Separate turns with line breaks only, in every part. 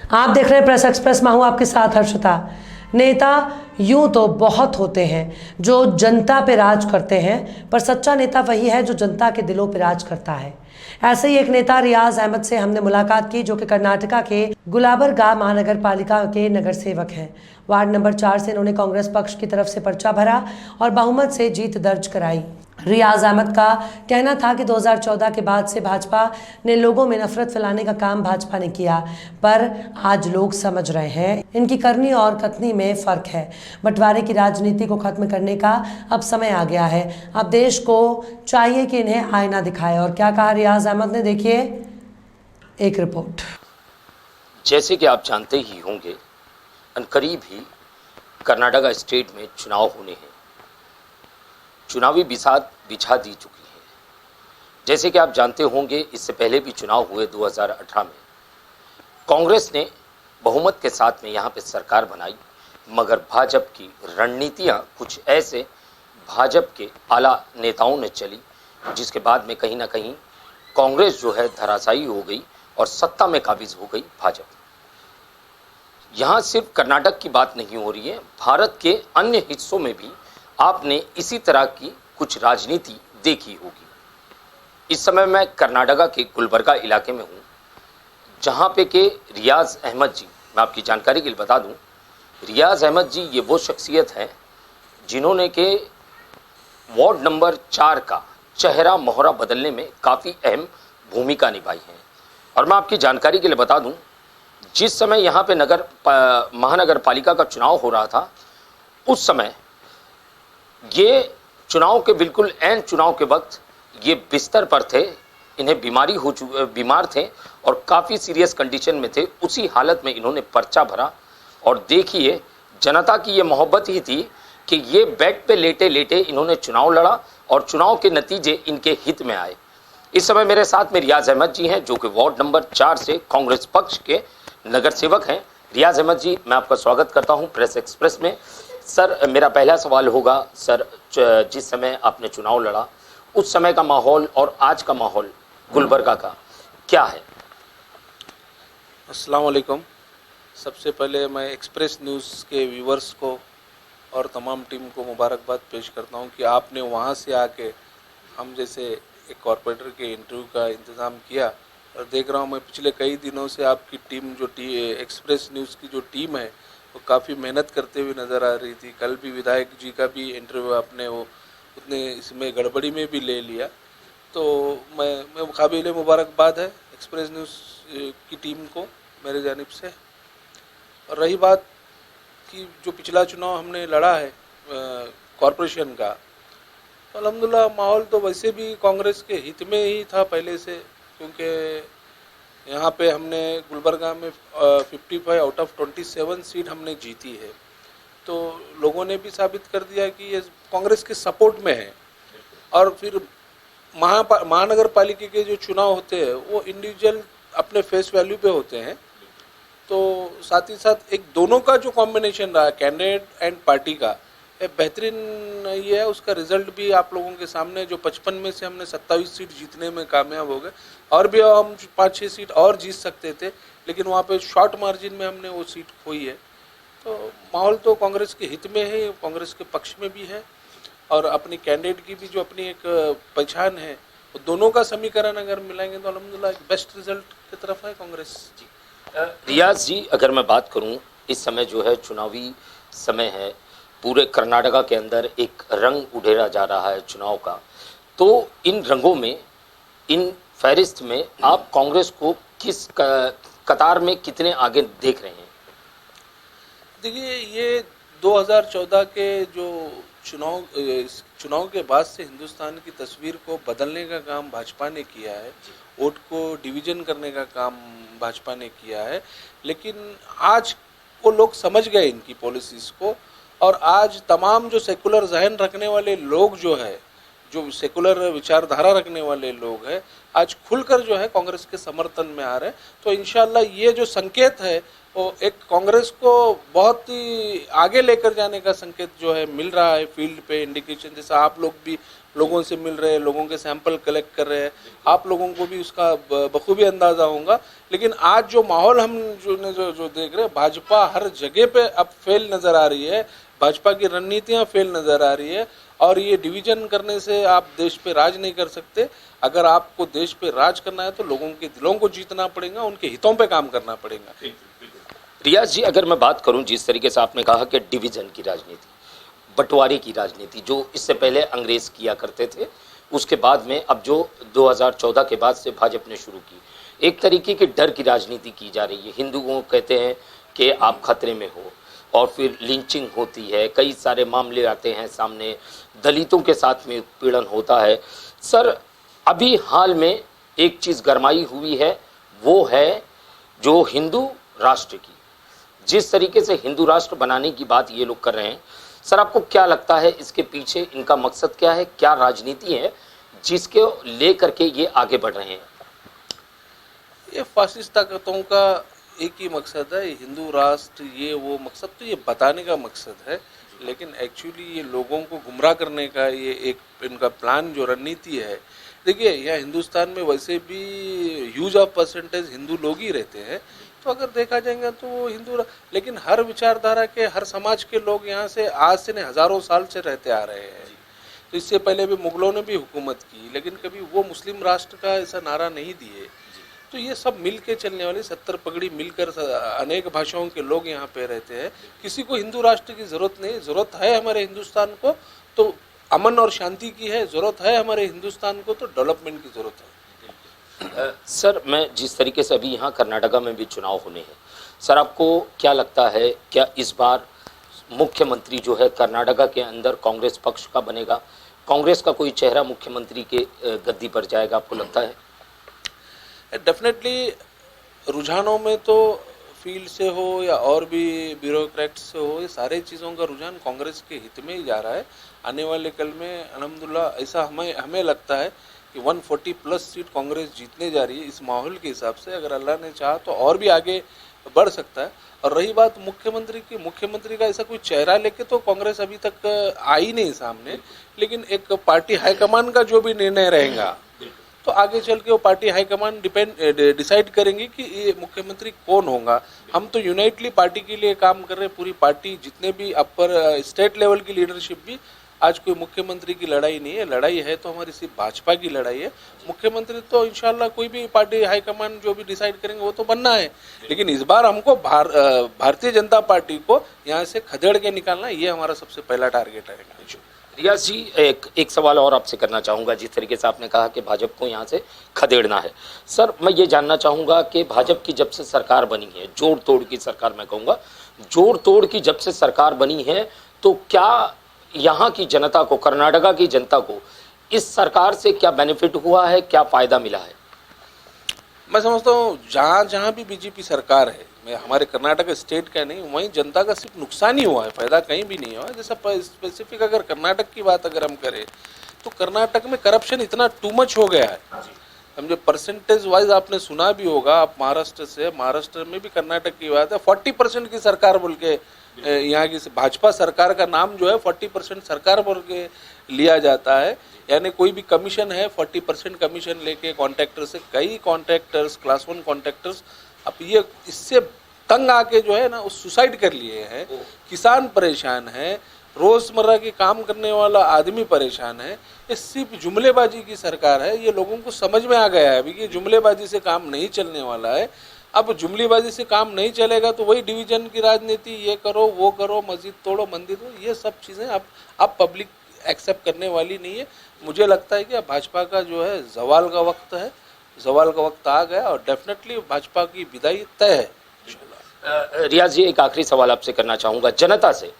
आप देख रहे हैं प्रेस एक्सप्रेस, मैं हूं आपके साथ हर्षिता। नेता यूं तो बहुत होते हैं जो जनता पे राज करते हैं, पर सच्चा नेता वही है जो जनता के दिलों पे राज करता है। ऐसे ही एक नेता रियाज अहमद से हमने मुलाकात की, जो कि कर्नाटका के गुलाबरगाह महानगर पालिका के नगर सेवक हैं। वार्ड नंबर 4 से इन्होंने कांग्रेस पक्ष की तरफ से पर्चा भरा और बहुमत से जीत दर्ज कराई। रियाज अहमद का कहना था कि 2014 के बाद से भाजपा ने लोगों में नफरत फैलाने का काम भाजपा ने किया, पर आज लोग समझ रहे हैं इनकी करनी और कथनी में फर्क है। बंटवारे की राजनीति को खत्म करने का अब समय आ गया है। अब देश को चाहिए कि इन्हें आईना दिखाए। और क्या कहा रियाज अहमद ने, देखिए एक रिपोर्ट।
जैसे कि आप जानते ही होंगे, करीब ही कर्नाटका स्टेट में चुनाव होने हैं। चुनावी बिसात बिछा दी चुकी है। जैसे कि आप जानते होंगे, इससे पहले भी चुनाव हुए 2018 में। कांग्रेस ने बहुमत के साथ में यहाँ पे सरकार बनाई, मगर भाजपा की रणनीतियाँ कुछ ऐसे भाजपा के आला नेताओं ने चली, जिसके बाद में कहीं ना कहीं कांग्रेस जो है धराशायी हो गई और सत्ता में काबिज हो गई भाजपा। यहाँ सिर्फ कर्नाटक की बात नहीं हो रही है, भारत के अन्य हिस्सों में भी आपने इसी तरह की कुछ राजनीति देखी होगी। इस समय मैं कर्नाटका के गुलबर्गा इलाके में हूँ, जहाँ पे के रियाज अहमद जी, मैं आपकी जानकारी के लिए बता दूँ, रियाज अहमद जी ये वो शख्सियत हैं जिन्होंने के वार्ड नंबर 4 का चेहरा मोहरा बदलने में काफ़ी अहम भूमिका निभाई है। और मैं आपकी जानकारी के लिए बता दूँ, जिस समय यहाँ पे महानगर पालिका का चुनाव हो रहा था, उस समय ये चुनाव के बिल्कुल ऐन चुनाव के वक्त ये बिस्तर पर थे, इन्हें बीमार थे और काफ़ी सीरियस कंडीशन में थे। उसी हालत में इन्होंने पर्चा भरा और देखिए, जनता की ये मोहब्बत ही थी कि ये बेड पे लेटे लेटे इन्होंने चुनाव लड़ा और चुनाव के नतीजे इनके हित में आए। इस समय मेरे साथ में रियाज अहमद जी हैं, जो कि वार्ड नंबर 4 से कांग्रेस पक्ष के नगर सेवक हैं। रियाज अहमद जी, मैं आपका स्वागत करता हूं प्रेस एक्सप्रेस में। सर, मेरा पहला सवाल होगा, सर, जिस समय आपने चुनाव लड़ा, उस समय का माहौल और आज का माहौल गुलबर्गा का क्या है?
अस्सलाम वालेकुम। सबसे पहले मैं एक्सप्रेस न्यूज़ के व्यूवर्स को और तमाम टीम को मुबारकबाद पेश करता हूं कि आपने वहां से आके हम जैसे एक कॉरपोरेटर के इंटरव्यू का इंतज़ाम किया। और देख रहा हूं मैं पिछले कई दिनों से आपकी टीम जो एक्सप्रेस न्यूज़ की जो टीम है वो काफ़ी मेहनत करते हुए नज़र आ रही थी। कल भी विधायक जी का भी इंटरव्यू आपने वो उतने इसमें गड़बड़ी में भी ले लिया, तो मैं काबिल मुबारकबाद है एक्सप्रेस न्यूज़ की टीम को मेरे जानिब से। और रही बात कि जो पिछला चुनाव हमने लड़ा है कॉरपोरेशन का, तो अल्हम्दुलिल्लाह माहौल तो वैसे भी कांग्रेस के हित में ही था पहले से, क्योंकि यहाँ पे हमने गुलबर्गा में 55 आउट ऑफ 27 सीट हमने जीती है। तो लोगों ने भी साबित कर दिया कि ये कांग्रेस के सपोर्ट में है। और फिर महानगर पालिका के जो चुनाव होते हैं वो इंडिविजुअल अपने फेस वैल्यू पे होते हैं, तो साथ ही साथ एक दोनों का जो कॉम्बिनेशन रहा कैंडिडेट एंड पार्टी का, ये बेहतरीन ये है। उसका रिजल्ट भी आप लोगों के सामने, जो 55 में से हमने 27 सीट जीतने में कामयाब हो गए, और भी हम 5-6 सीट और जीत सकते थे, लेकिन वहाँ पे शॉर्ट मार्जिन में हमने वो सीट खोई है। तो माहौल तो कांग्रेस के हित में है, कांग्रेस के पक्ष में भी है, और अपनी कैंडिडेट की भी जो अपनी एक पहचान है, वो दोनों का समीकरण अगर मिलाएंगे तो अल्हम्दुलिल्लाह एक बेस्ट रिजल्ट की तरफ है कांग्रेस जी।
रियाज जी, अगर मैं बात करूं, इस समय जो है चुनावी समय है, पूरे कर्नाटका के अंदर एक रंग उड़ेरा जा रहा है चुनाव का, तो इन रंगों में, इन फहरिस्त में आप कांग्रेस को किस कतार में कितने आगे देख रहे हैं?
देखिए, ये 2014 के जो चुनाव के बाद से हिंदुस्तान की तस्वीर को बदलने का काम भाजपा ने किया है, वोट को डिवीजन करने का काम भाजपा ने किया है। लेकिन आज वो लोग समझ गए इनकी पॉलिसीज़ को, और आज तमाम जो सेकुलर जहन रखने वाले लोग जो है, जो सेकुलर विचारधारा रखने वाले लोग हैं आज खुलकर जो है कांग्रेस के समर्थन में आ रहे हैं। तो इंशाल्लाह ये जो संकेत है वो एक कांग्रेस को बहुत ही आगे लेकर जाने का संकेत जो है मिल रहा है फील्ड पे इंडिकेशन। जैसा आप लोग भी लोगों से मिल रहे हैं, लोगों के सैंपल कलेक्ट कर रहे हैं, आप लोगों को भी उसका बखूबी अंदाजा होगा। लेकिन आज जो माहौल हम जो देख रहे हैं, भाजपा हर जगह पे अब फेल नजर आ रही है, भाजपा की रणनीतियां फेल नजर आ रही है। और ये डिवीजन करने से आप देश पे राज नहीं कर सकते। अगर आपको देश पे राज करना है तो लोगों के दिलों को जीतना पड़ेगा, उनके हितों पे काम करना पड़ेगा।
रियाज जी, अगर मैं बात करूं जिस तरीके से आपने कहा कि डिवीजन की राजनीति, बंटवारे की राजनीति जो इससे पहले अंग्रेज किया करते थे, उसके बाद में अब जो 2014 के बाद से भाजपा ने शुरू की, एक तरीके की डर की राजनीति की जा रही है। हिंदुओं कहते हैं कि आप खतरे में हो, और फिर लिंचिंग होती है, कई सारे मामले आते हैं सामने, दलितों के साथ में उत्पीड़न होता है। सर, अभी हाल में एक चीज़ गरमाई हुई है, वो है जो हिंदू राष्ट्र की, जिस तरीके से हिंदू राष्ट्र बनाने की बात ये लोग कर रहे हैं। सर, आपको क्या लगता है इसके पीछे इनका मकसद क्या है, क्या राजनीति है जिसके लेकर के ये आगे बढ़ रहे हैं?
ये फासिस्ट ताकतों का एक ही मकसद है, हिंदू राष्ट्र, ये वो मकसद तो ये बताने का मकसद है, लेकिन एक्चुअली ये लोगों को गुमराह करने का ये एक इनका प्लान जो रणनीति है। देखिए, यहाँ हिंदुस्तान में वैसे भी ह्यूज ऑफ परसेंटेज हिंदू लोग ही रहते हैं, तो अगर देखा जाएगा तो वो हिंदू, लेकिन हर विचारधारा के, हर समाज के लोग यहाँ से आज से नहीं हजारों साल से रहते आ रहे हैं। तो इससे पहले भी मुगलों ने भी हुकूमत की, लेकिन कभी वो मुस्लिम राष्ट्र का ऐसा नारा नहीं दिए। तो ये सब मिल के चलने वाली 70 पगड़ी मिलकर अनेक भाषाओं के लोग यहाँ पे रहते हैं। किसी को हिंदू राष्ट्र की जरूरत नहीं, जरूरत है हमारे हिंदुस्तान को तो अमन और शांति की है, जरूरत है हमारे हिंदुस्तान को तो डेवलपमेंट की जरूरत है।
सर, मैं जिस तरीके से अभी यहाँ कर्नाटका में भी चुनाव होने हैं, सर आपको क्या लगता है, क्या इस बार मुख्यमंत्री जो है कर्नाटका के अंदर कांग्रेस पक्ष का बनेगा? कांग्रेस का कोई चेहरा मुख्यमंत्री के गद्दी पर जाएगा, आपको लगता है?
डेफिनेटली रुझानों में तो फील्ड से हो या और भी ब्यूरोक्रेट से हो, ये सारे चीज़ों का रुझान कांग्रेस के हित में ही जा रहा है। आने वाले कल में अल्हम्दुलिल्लाह ऐसा हमें लगता है कि 140 प्लस सीट कांग्रेस जीतने जा रही है। इस माहौल के हिसाब से अगर अल्लाह ने चाहा तो और भी आगे बढ़ सकता है। और रही बात मुख्यमंत्री की, मुख्यमंत्री का ऐसा कोई चेहरा लेके तो कांग्रेस अभी तक आई नहीं सामने, लेकिन एक पार्टी हाईकमान का जो भी निर्णय रहेगा तो आगे चल के वो पार्टी हाईकमान डिसाइड करेंगे कि ये मुख्यमंत्री कौन होगा। हम तो यूनाइटली पार्टी के लिए काम कर रहे हैं, पूरी पार्टी, जितने भी अपर स्टेट लेवल की लीडरशिप भी। आज कोई मुख्यमंत्री की लड़ाई नहीं है, लड़ाई है तो हमारी सिर्फ भाजपा की लड़ाई है। मुख्यमंत्री तो इंशाल्लाह कोई भी पार्टी हाईकमान जो भी डिसाइड करेंगे वो तो बनना है, लेकिन इस बार हमको भारतीय जनता पार्टी को यहाँ से खदेड़ के निकालना, ये हमारा सबसे पहला टारगेट रहेगा।
रियाज जी, एक सवाल और आपसे करना चाहूँगा। जिस तरीके से आपने कहा कि भाजपा को यहाँ से खदेड़ना है, सर मैं ये जानना चाहूँगा कि भाजपा की जब से सरकार बनी है, जोड़ तोड़ की सरकार, मैं कहूँगा जोड़ तोड़ की जब से सरकार बनी है, तो क्या यहाँ की जनता को, कर्नाटका की जनता को इस सरकार से क्या बेनिफिट हुआ है, क्या फ़ायदा मिला है?
मैं समझता हूँ जहाँ जहाँ भी बीजेपी सरकार है, मैं हमारे कर्नाटक स्टेट का नहीं, वहीं जनता का सिर्फ नुकसान ही हुआ है, फायदा कहीं भी नहीं हुआ है। जैसा स्पेसिफिक अगर कर्नाटक की बात अगर हम करें तो कर्नाटक में करप्शन इतना टू मच हो गया है। समझे, परसेंटेज वाइज आपने सुना भी होगा, आप महाराष्ट्र से, महाराष्ट्र में भी कर्नाटक की बात है, 40% की सरकार बोल के यहाँ की भाजपा सरकार का नाम जो है 40% सरकार बोल के लिया जाता है। यानी कोई भी कमीशन है 40% कमीशन लेके कॉन्ट्रैक्टर से, कई कॉन्ट्रैक्टर्स, क्लास 1 कॉन्ट्रैक्टर्स अब ये इससे तंग आके जो है ना वो सुसाइड कर लिए हैं। किसान परेशान है, रोजमर्रा के काम करने वाला आदमी परेशान है। ये सिर्फ जुमलेबाजी की सरकार है, ये लोगों को समझ में आ गया है अभी कि जुमलेबाजी से काम नहीं चलने वाला है। अब जुमलेबाजी से काम नहीं चलेगा तो वही डिवीजन की राजनीति, ये करो वो करो, मस्जिद तोड़ो मंदिर तोड़ो, ये सब चीज़ें अब पब्लिक एक्सेप्ट करने वाली नहीं है। मुझे लगता है कि अब भाजपा का जो है जवाल का वक्त है, जवाल का वक्त आ गया और डेफिनेटली भाजपा की विदाई तय है।
रियाज जी, एक आखिरी सवाल आपसे करना चाहूँगा। जनता से,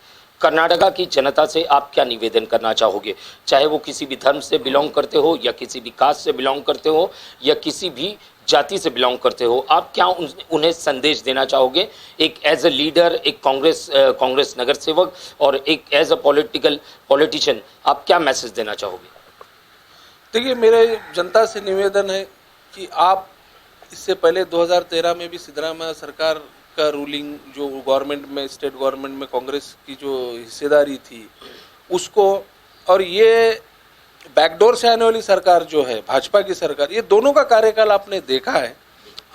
कर्नाटका की जनता से आप क्या निवेदन करना चाहोगे? चाहे वो किसी भी धर्म से बिलोंग करते हो या किसी भी कास्ट से बिलोंग करते हो या किसी भी जाति से बिलोंग करते हो, आप क्या उन्हें संदेश देना चाहोगे? एक एज अ लीडर, एक कांग्रेस नगर सेवक और एक एज अ पॉलिटिशियन, आप क्या मैसेज देना चाहोगे?
देखिए, मेरे जनता से निवेदन है कि आप इससे पहले 2013 में भी सिद्धरामैया सरकार का रूलिंग जो गवर्नमेंट में, स्टेट गवर्नमेंट में कांग्रेस की जो हिस्सेदारी थी उसको, और ये बैकडोर से आने वाली सरकार जो है भाजपा की सरकार, ये दोनों का कार्यकाल आपने देखा है,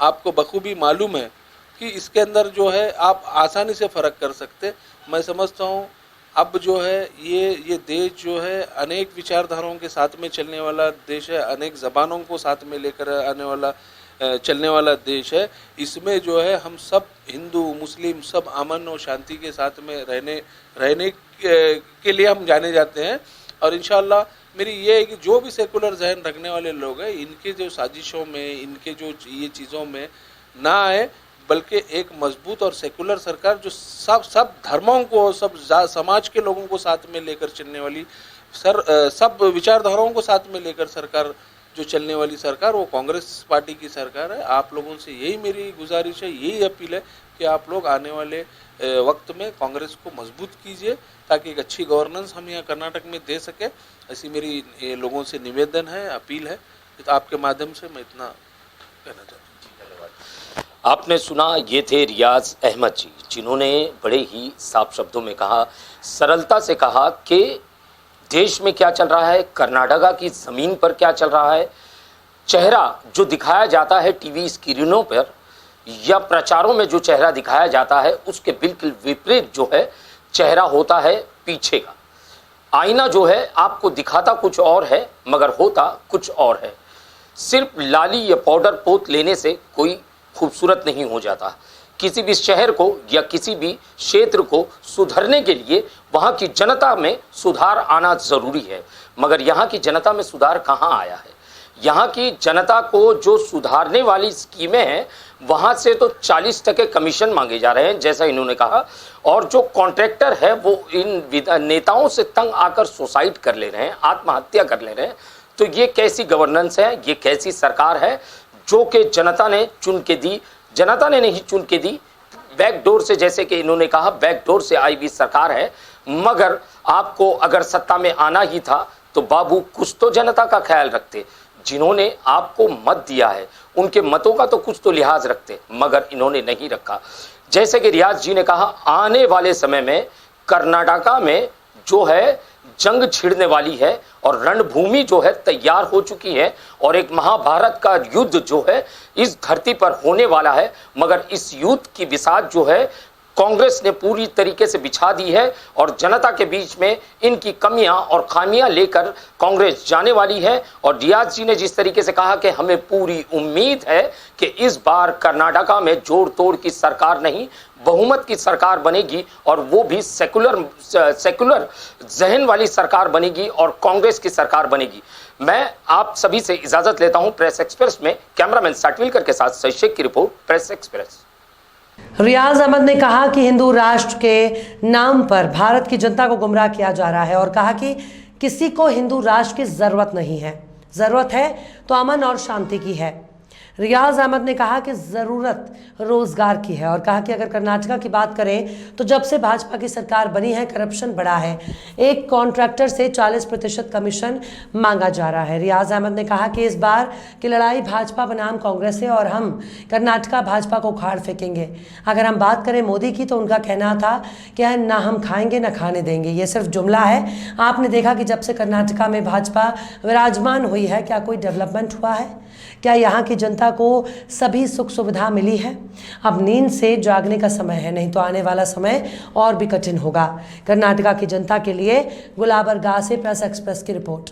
आपको बखूबी मालूम है कि इसके अंदर जो है आप आसानी से फ़र्क कर सकते। मैं समझता हूँ अब जो है ये देश जो है अनेक विचारधाराओं के साथ में चलने वाला देश है, अनेक ज़बानों को साथ में लेकर आने वाला चलने वाला देश है। इसमें जो है हम सब हिंदू मुस्लिम सब अमन और शांति के साथ में रहने के लिए हम जाने जाते हैं। और इंशाल्लाह मेरी ये है कि जो भी सेकुलर जहन रखने वाले लोग हैं, इनके जो साजिशों में, इनके जो ये चीज़ों में ना आए, बल्कि एक मजबूत और सेकुलर सरकार जो सब धर्मों को, सब समाज के लोगों को साथ में लेकर चलने वाली सब विचारधाराओं को साथ में लेकर सरकार जो चलने वाली सरकार, वो कांग्रेस पार्टी की सरकार है। आप लोगों से यही मेरी गुजारिश है, यही अपील है कि आप लोग आने वाले वक्त में कांग्रेस को मजबूत कीजिए ताकि एक अच्छी गवर्नेंस हम यहाँ कर्नाटक में दे सके। ऐसी मेरी लोगों से निवेदन है, अपील है। तो आपके माध्यम से मैं इतना कहना चाहता हूँ।
आपने सुना, ये थे रियाज अहमद जी, जिन्होंने बड़े ही साफ शब्दों में कहा, सरलता से कहा कि देश में क्या चल रहा है, कर्नाटका की ज़मीन पर क्या चल रहा है। चेहरा जो दिखाया जाता है टीवी स्क्रीनों पर या प्रचारों में जो चेहरा दिखाया जाता है, उसके बिल्कुल विपरीत जो है चेहरा होता है पीछे का। आईना जो है आपको दिखाता कुछ और है मगर होता कुछ और है। सिर्फ लाली या पाउडर पोत लेने से कोई खूबसूरत नहीं हो जाता। किसी भी शहर को या किसी भी क्षेत्र को सुधरने के लिए वहाँ की जनता में सुधार आना ज़रूरी है, मगर यहाँ की जनता में सुधार कहाँ आया है। यहाँ की जनता को जो सुधारने वाली स्कीमें हैं वहाँ से तो 40% कमीशन मांगे जा रहे हैं, जैसा इन्होंने कहा। और जो कॉन्ट्रैक्टर है वो इन नेताओं से तंग आकर सुसाइड कर ले रहे हैं, आत्महत्या कर ले रहे हैं। तो ये कैसी गवर्नेंस है, ये कैसी सरकार है जो कि जनता ने चुन के दी। जनता ने नहीं चुन के दी, बैकडोर से, जैसे कि इन्होंने कहा बैकडोर से आई हुई सरकार है। मगर आपको अगर सत्ता में आना ही था तो बाबू कुछ तो जनता का ख्याल रखते। जिन्होंने आपको मत दिया है उनके मतों का तो कुछ तो लिहाज रखते, मगर इन्होंने नहीं रखा। जैसे कि रियाज जी ने कहा, आने वाले समय में कर्नाटका में जो है जंग छिड़ने वाली है और रणभूमि जो है तैयार हो चुकी है और एक महाभारत का युद्ध जो है इस धरती पर होने वाला है। मगर इस युद्ध की बिसात जो है कांग्रेस ने पूरी तरीके से बिछा दी है और जनता के बीच में इनकी कमियां और खामियां लेकर कांग्रेस जाने वाली है। और रियाज जी ने जिस तरीके से कहा कि हमें पूरी उम्मीद है कि इस बार कर्नाटका में जोड़ तोड़ की सरकार नहीं, बहुमत की सरकार बनेगी और वो भी सेकुलर जहन वाली सरकार बनेगी और कांग्रेस की सरकार बनेगी। मैं आप सभी से इजाजत लेता हूं। प्रेस एक्सप्रेस में कैमरामैन साटविलकर के साथ सही शेख की रिपोर्ट, प्रेस एक्सप्रेस।
रियाज अहमद ने कहा कि हिंदू राष्ट्र के नाम पर भारत की जनता को गुमराह किया जा रहा है और कहा कि किसी को हिंदू राष्ट्र की ज़रूरत नहीं है, ज़रूरत है तो अमन और शांति की है। रियाज अहमद ने कहा कि ज़रूरत रोज़गार की है और कहा कि अगर कर्नाटका की बात करें तो जब से भाजपा की सरकार बनी है करप्शन बढ़ा है। एक कॉन्ट्रैक्टर से 40% कमीशन मांगा जा रहा है। रियाज अहमद ने कहा कि इस बार की लड़ाई भाजपा बनाम कांग्रेस है और हम कर्नाटका भाजपा को उखाड़ फेंकेंगे। अगर हम बात करें मोदी की तो उनका कहना था कि ना हम खाएंगे ना खाने देंगे। ये सिर्फ जुमला है। आपने देखा कि जब से कर्नाटका में भाजपा विराजमान हुई है क्या कोई डेवलपमेंट हुआ है? क्या यहाँ की जनता को सभी सुख सुविधा मिली है? अब नींद से जागने का समय है, नहीं तो आने वाला समय और भी कठिन होगा। कर्नाटका की जनता के लिए गुलाबरगाह से प्रेस एक्सप्रेस की रिपोर्ट।